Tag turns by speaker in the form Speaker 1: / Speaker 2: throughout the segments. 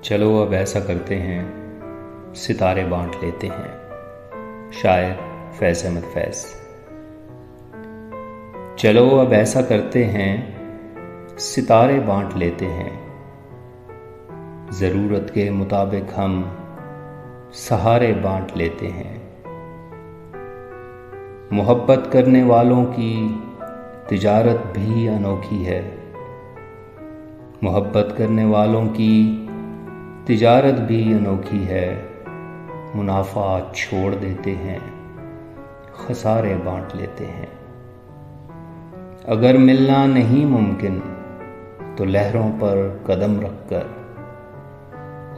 Speaker 1: चलो अब ऐसा करते हैं, सितारे बांट लेते हैं। शायर फैज़ अहमद फैज़। चलो अब ऐसा करते हैं, सितारे बांट लेते हैं। ज़रूरत के मुताबिक हम सहारे बांट लेते हैं। मोहब्बत करने वालों की तिजारत भी अनोखी है। मोहब्बत करने वालों की तिजारत भी अनोखी है। मुनाफा छोड़ देते हैं, खसारे बांट लेते हैं। अगर मिलना नहीं मुमकिन तो लहरों पर कदम रखकर,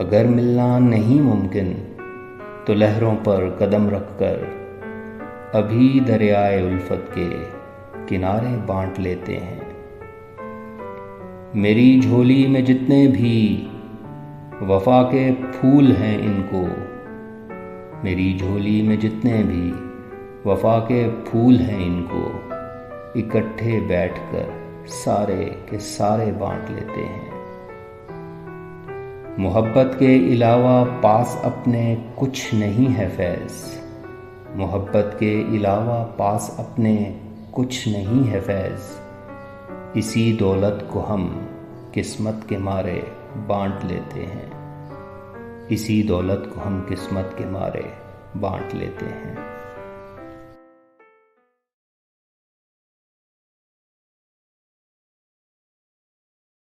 Speaker 1: अगर मिलना नहीं मुमकिन तो लहरों पर कदम रखकर अभी दरियाए उल्फत के किनारे बांट लेते हैं। मेरी झोली में जितने भी वफा के फूल हैं इनको, मेरी झोली में जितने भी वफा के फूल हैं इनको, इकट्ठे बैठकर सारे के सारे बांट लेते हैं। मोहब्बत के अलावा पास अपने कुछ नहीं है फैज़, मोहब्बत के अलावा पास अपने कुछ नहीं है फैज़। इसी दौलत को हम किस्मत के मारे बांट लेते हैं, इसी दौलत को हम किस्मत के मारे बांट लेते हैं।